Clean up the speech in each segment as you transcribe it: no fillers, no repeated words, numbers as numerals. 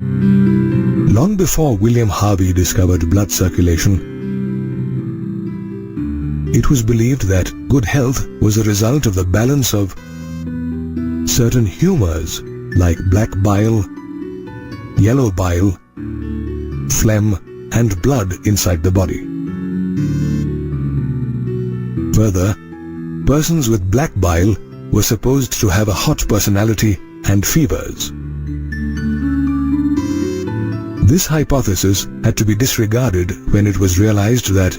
Long before William Harvey discovered blood circulation, it was believed that good health was a result of the balance of certain humors like black bile, yellow bile, phlegm, and blood inside the body. Further, persons with black bile were supposed to have a hot personality and fevers. This hypothesis had to be disregarded when it was realized that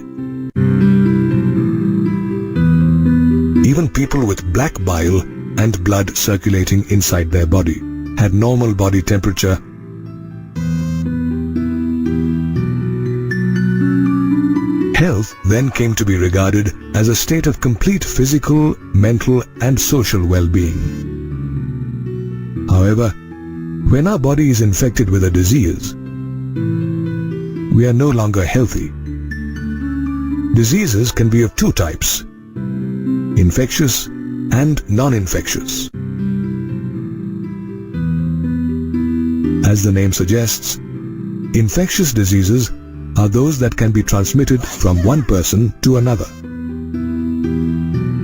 even people with black bile and blood circulating inside their body had normal body temperature. Health then came to be regarded as a state of complete physical, mental, and social well-being. However, when our body is infected with a disease, we are no longer healthy. Diseases can be of two types: infectious and non-infectious. As the name suggests, infectious diseases are those that can be transmitted from one person to another.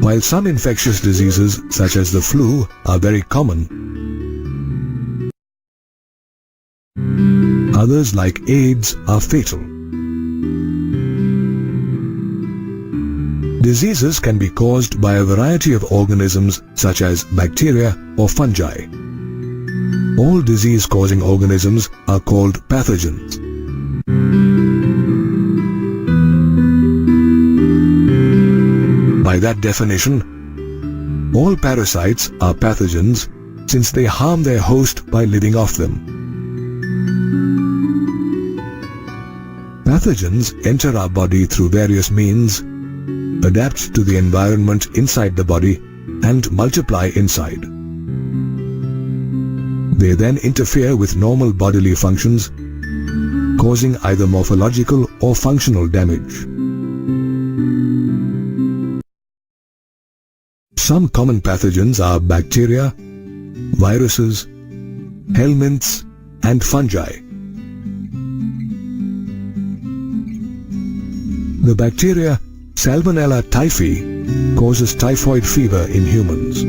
While some infectious diseases, such as the flu, are very common, others like AIDS are fatal. Diseases can be caused by a variety of organisms such as bacteria or fungi. All disease-causing organisms are called pathogens. By that definition, all parasites are pathogens since they harm their host by living off them. Pathogens enter our body through various means, adapt to the environment inside the body, and multiply inside. They then interfere with normal bodily functions, causing either morphological or functional damage. Some common pathogens are bacteria, viruses, helminths, and fungi. The bacteria Salmonella typhi causes typhoid fever in humans.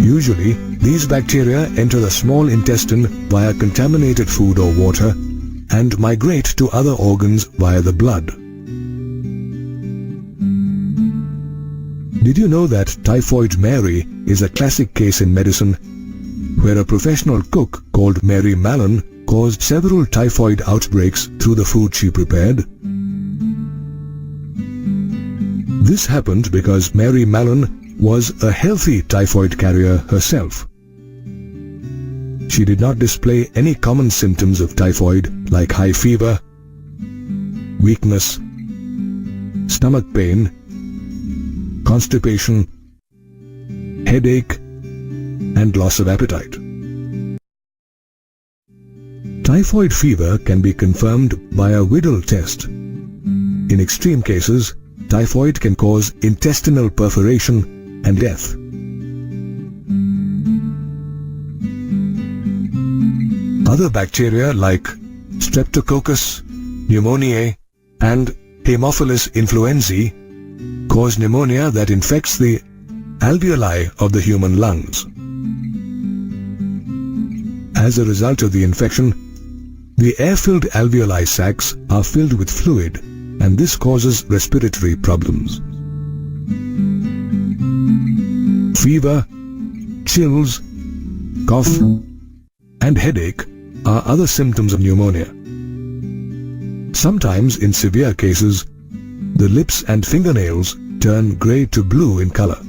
Usually, these bacteria enter the small intestine via contaminated food or water and migrate to other organs via the blood. Did you know that Typhoid Mary is a classic case in medicine where a professional cook called Mary Mallon caused several typhoid outbreaks through the food she prepared? This happened because Mary Mallon was a healthy typhoid carrier herself. She did not display any common symptoms of typhoid like high fever, weakness, stomach pain, constipation, headache, and loss of appetite. Typhoid fever can be confirmed by a Widal test. In extreme cases, typhoid can cause intestinal perforation and death. Other bacteria like Streptococcus pneumoniae and Haemophilus influenzae cause pneumonia that infects the alveoli of the human lungs. As a result of the infection, the air-filled alveoli sacs are filled with fluid, and this causes respiratory problems. Fever, chills, cough, and headache are other symptoms of pneumonia. Sometimes, in severe cases, the lips and fingernails turn grey to blue in color.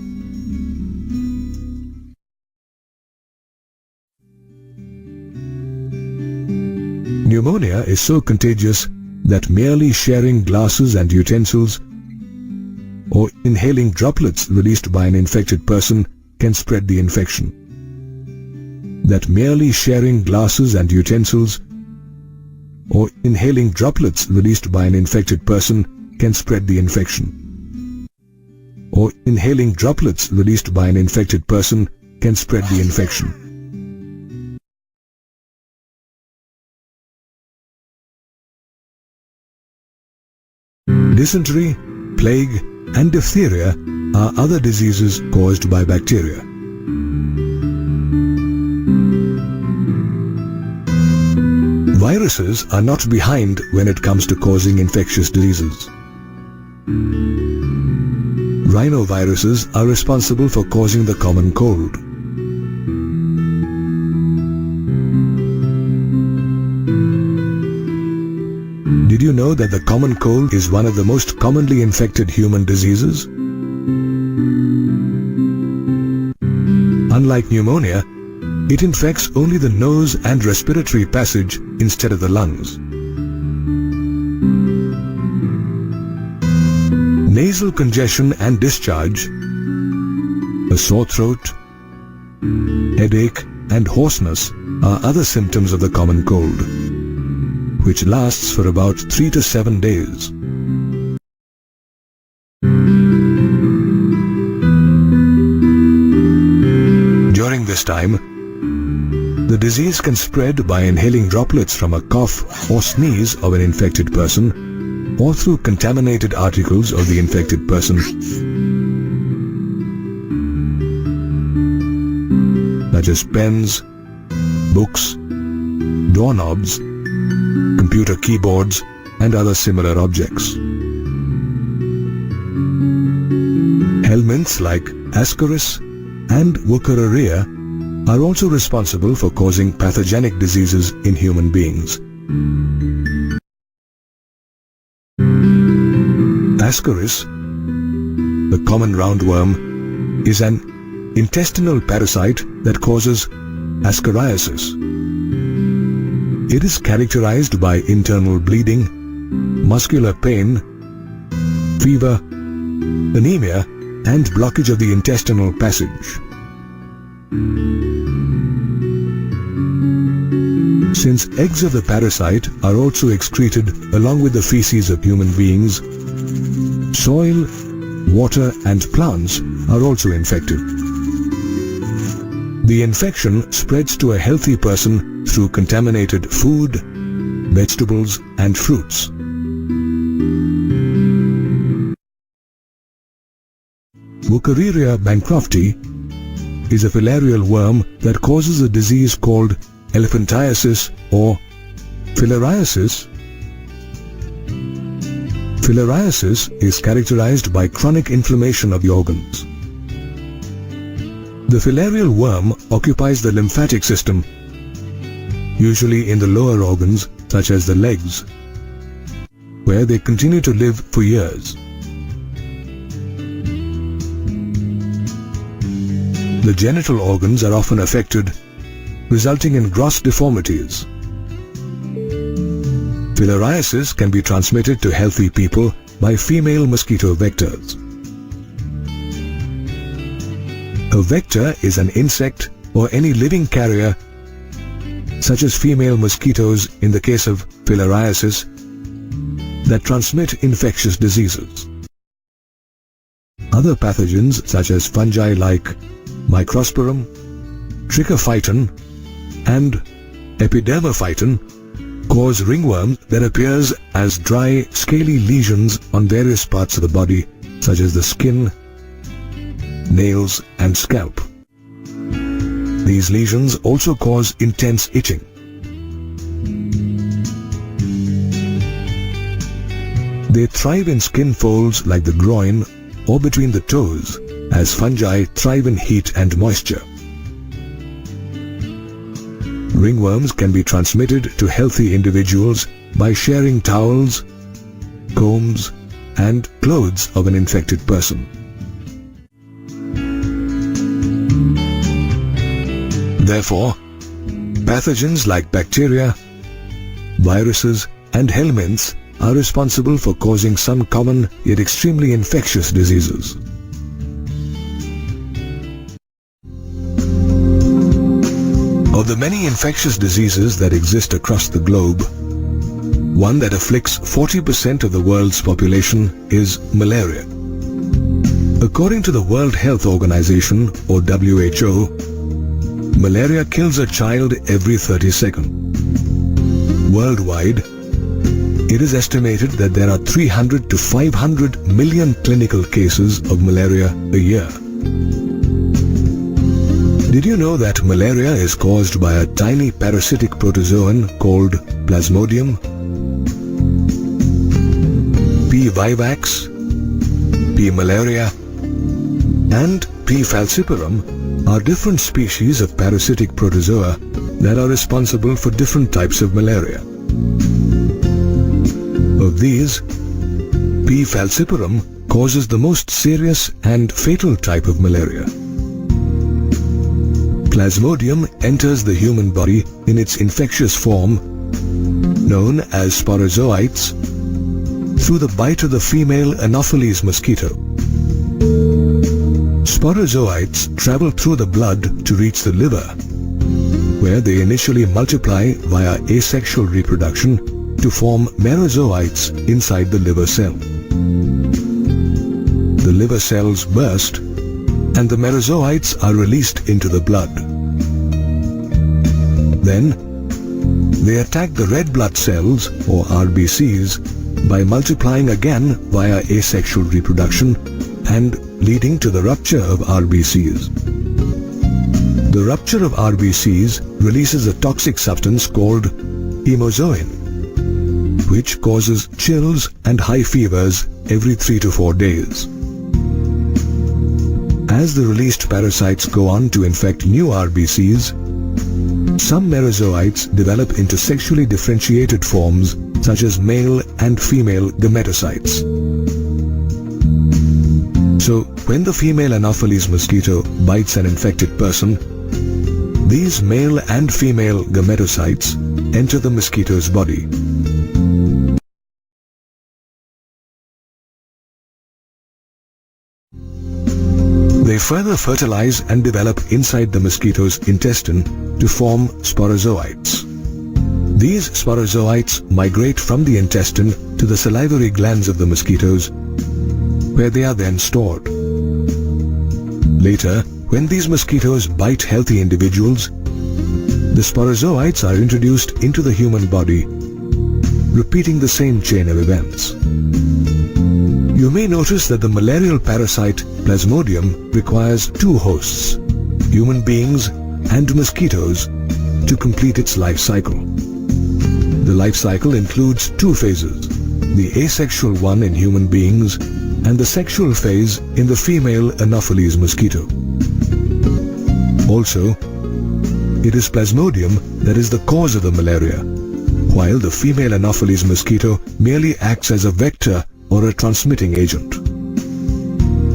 Pneumonia is so contagious that merely sharing glasses and utensils or inhaling droplets released by an infected person can spread the infection. That merely sharing glasses and utensils or inhaling droplets released by an infected person can spread the infection. Or inhaling droplets released by an infected person can spread the infection. Dysentery, plague, and diphtheria are other diseases caused by bacteria. Viruses are not behind when it comes to causing infectious diseases. Rhinoviruses are responsible for causing the common cold. Did you know that the common cold is one of the most commonly infected human diseases? Unlike pneumonia, it infects only the nose and respiratory passage instead of the lungs. Nasal congestion and discharge, a sore throat, headache, and hoarseness are other symptoms of the common cold, which lasts for about 3 to 7 days. During this time, the disease can spread by inhaling droplets from a cough or sneeze of an infected person or through contaminated articles of the infected person, such as pens, books, doorknobs, computer keyboards, and other similar objects. Helminths like Ascaris and Wuchereria are also responsible for causing pathogenic diseases in human beings. Ascaris, the common roundworm, is an intestinal parasite that causes ascariasis. It is characterized by internal bleeding, muscular pain, fever, anemia, and blockage of the intestinal passage. Since eggs of the parasite are also excreted along with the feces of human beings, soil, water, and plants are also infected. The infection spreads to a healthy person through contaminated food, vegetables, and fruits. Wuchereria bancrofti is a filarial worm that causes a disease called elephantiasis or filariasis. Filariasis is characterized by chronic inflammation of the organs. The filarial worm occupies the lymphatic system, usually in the lower organs such as the legs, where they continue to live for years. The genital organs are often affected, resulting in gross deformities. Filariasis can be transmitted to healthy people by female mosquito vectors. A vector is an insect or any living carrier, such as female mosquitoes in the case of filariasis, that transmit infectious diseases. Other pathogens such as fungi like Microsporum, Trichophyton, and Epidermophyton cause ringworm that appears as dry, scaly lesions on various parts of the body, such as the skin, nails, and scalp. These lesions also cause intense itching. They thrive in skin folds like the groin or between the toes, as fungi thrive in heat and moisture. Ringworms can be transmitted to healthy individuals by sharing towels, combs, and clothes of an infected person. Therefore, pathogens like bacteria, viruses, and helminths are responsible for causing some common yet extremely infectious diseases. Of the many infectious diseases that exist across the globe, one that afflicts 40% of the world's population is malaria. According to the World Health Organization, or WHO, malaria kills a child every 30 seconds. Worldwide, It is estimated that there are 300 to 500 million clinical cases of malaria a year. Did you know that malaria is caused by a tiny parasitic protozoan called Plasmodium? P. vivax, P. malaria, and P. falciparum are different species of parasitic protozoa that are responsible for different types of malaria. Of these, P. falciparum causes the most serious and fatal type of malaria. Plasmodium enters the human body in its infectious form, known as sporozoites, through the bite of the female Anopheles mosquito. Sporozoites travel through the blood to reach the liver, where they initially multiply via asexual reproduction to form merozoites inside the liver cell. The liver cells burst and the merozoites are released into the blood. Then, they attack the red blood cells or RBCs by multiplying again via asexual reproduction and leading to the rupture of RBCs. The rupture of RBCs releases a toxic substance called hemozoin, which causes chills and high fevers every 3 to 4 days. As the released parasites go on to infect new RBCs, some merozoites develop into sexually differentiated forms such as male and female gametocytes. So, when the female Anopheles mosquito bites an infected person, these male and female gametocytes enter the mosquito's body. They further fertilize and develop inside the mosquito's intestine to form sporozoites. These sporozoites migrate from the intestine to the salivary glands of the mosquitoes, where they are then stored. Later, when these mosquitoes bite healthy individuals, the sporozoites are introduced into the human body, repeating the same chain of events. You may notice that the malarial parasite Plasmodium requires 2 hosts, human beings and mosquitoes, to complete its life cycle. The life cycle includes 2 phases, the asexual one in human beings and the sexual phase in the female Anopheles mosquito. Also, it is Plasmodium that is the cause of the malaria, while the female Anopheles mosquito merely acts as a vector or a transmitting agent.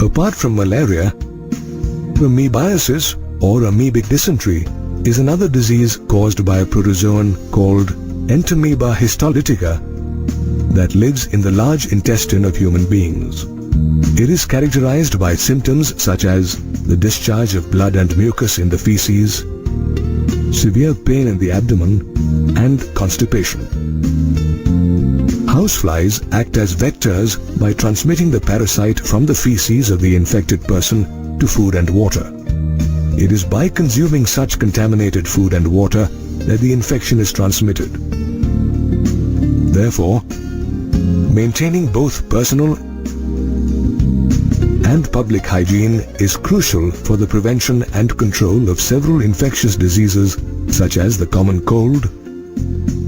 Apart from malaria, amoebiasis or amoebic dysentery is another disease caused by a protozoan called Entamoeba histolytica that lives in the large intestine of human beings. It is characterized by symptoms such as the discharge of blood and mucus in the feces, severe pain in the abdomen, and constipation. Houseflies act as vectors by transmitting the parasite from the feces of the infected person to food and water. It is by consuming such contaminated food and water that the infection is transmitted. Therefore, maintaining both personal and public hygiene is crucial for the prevention and control of several infectious diseases such as the common cold,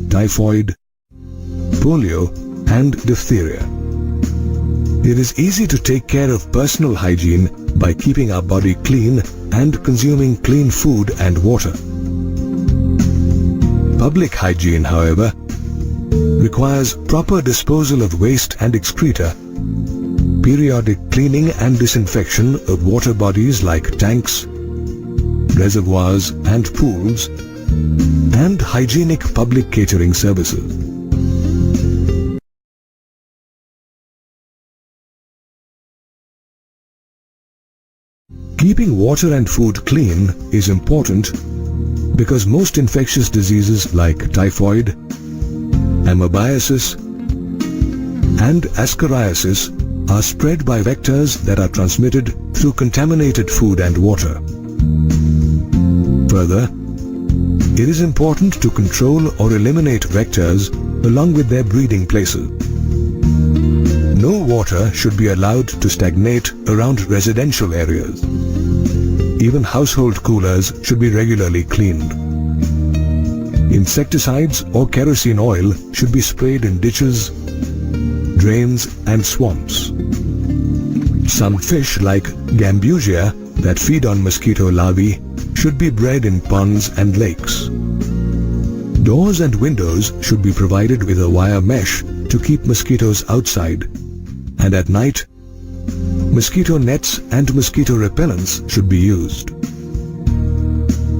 typhoid, polio, and diphtheria. It is easy to take care of personal hygiene by keeping our body clean and consuming clean food and water. Public hygiene, however, requires proper disposal of waste and excreta, periodic cleaning and disinfection of water bodies like tanks, reservoirs and pools, and hygienic public catering services. Keeping water and food clean is important because most infectious diseases like typhoid, amoebiasis, and ascariasis are spread by vectors that are transmitted through contaminated food and water. Further, it is important to control or eliminate vectors along with their breeding places. No water should be allowed to stagnate around residential areas. Even household coolers should be regularly cleaned. Insecticides or kerosene oil should be sprayed in ditches, drains and swamps. Some fish like gambusia that feed on mosquito larvae should be bred in ponds and lakes. Doors and windows should be provided with a wire mesh to keep mosquitoes outside, and at night, mosquito nets and mosquito repellents should be used.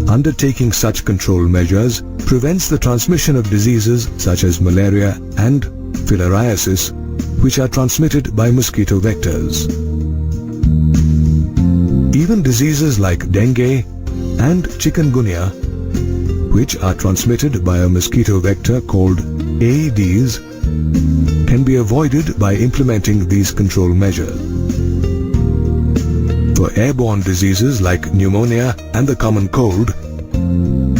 Undertaking such control measures prevents the transmission of diseases such as malaria and filariasis, which are transmitted by mosquito vectors. Even diseases like dengue and chikungunya, which are transmitted by a mosquito vector called Aedes, can be avoided by implementing these control measures. For airborne diseases like pneumonia and the common cold,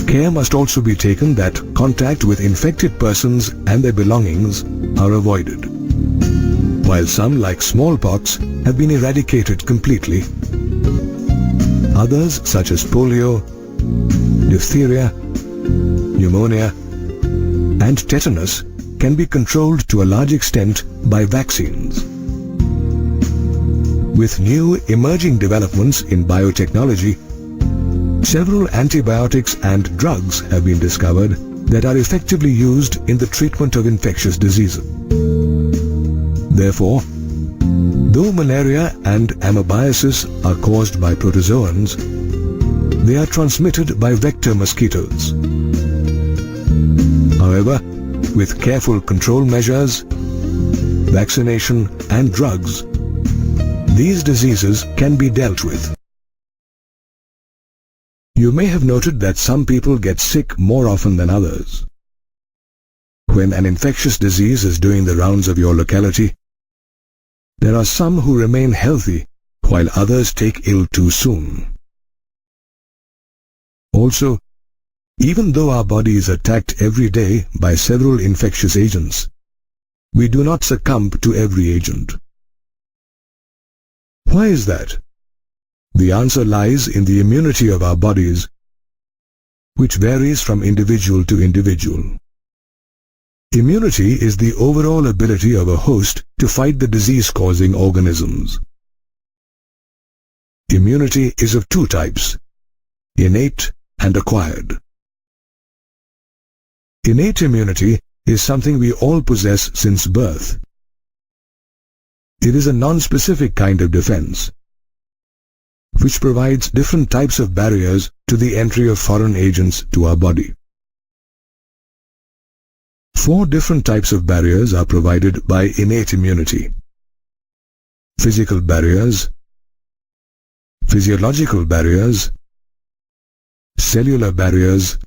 care must also be taken that contact with infected persons and their belongings are avoided. While some, like smallpox, have been eradicated completely, others such as polio, diphtheria, pneumonia, and tetanus can be controlled to a large extent by vaccines. With new emerging developments in biotechnology, several antibiotics and drugs have been discovered that are effectively used in the treatment of infectious diseases. Therefore, though malaria and amoebiasis are caused by protozoans, they are transmitted by vector mosquitoes. However, with careful control measures, vaccination and drugs, these diseases can be dealt with. You may have noted that some people get sick more often than others. When an infectious disease is doing the rounds of your locality, there are some who remain healthy while others take ill too soon. Also, even though our body is attacked every day by several infectious agents, we do not succumb to every agent. Why is that? The answer lies in the immunity of our bodies, which varies from individual to individual. Immunity is the overall ability of a host to fight the disease-causing organisms. Immunity is of two types: innate and acquired. Innate immunity is something we all possess since birth. It is a non-specific kind of defense, which provides different types of barriers to the entry of foreign agents to our body. 4 different types of barriers are provided by innate immunity: physical barriers, physiological barriers, cellular barriers,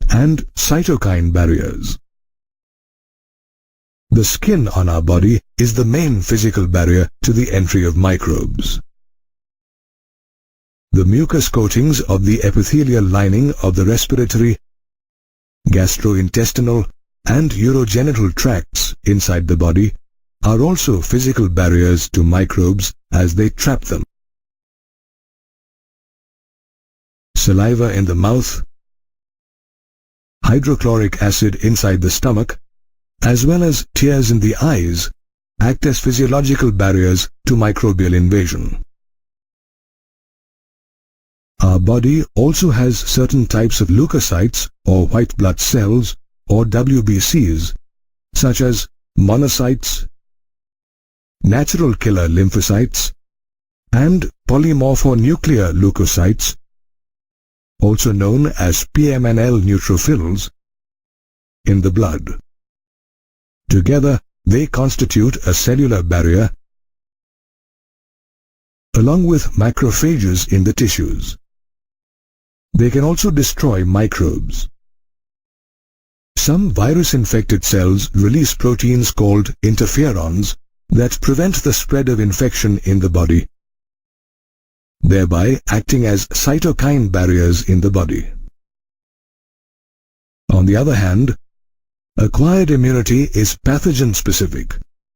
and cytokine barriers. The skin on our body is the main physical barrier to the entry of microbes. The mucous coatings of the epithelial lining of the respiratory, gastrointestinal, and urogenital tracts inside the body are also physical barriers to microbes as they trap them. Saliva in the mouth, hydrochloric acid inside the stomach, as well as tears in the eyes, act as physiological barriers to microbial invasion. Our body also has certain types of leukocytes or white blood cells or WBCs, such as monocytes, natural killer lymphocytes, and polymorphonuclear leukocytes, also known as PMNL neutrophils, in the blood. Together, they constitute a cellular barrier along with macrophages in the tissues. They can also destroy microbes. Some virus-infected cells release proteins called interferons that prevent the spread of infection in the body, thereby acting as cytokine barriers in the body. On the other hand, Acquired immunity is pathogen-specific.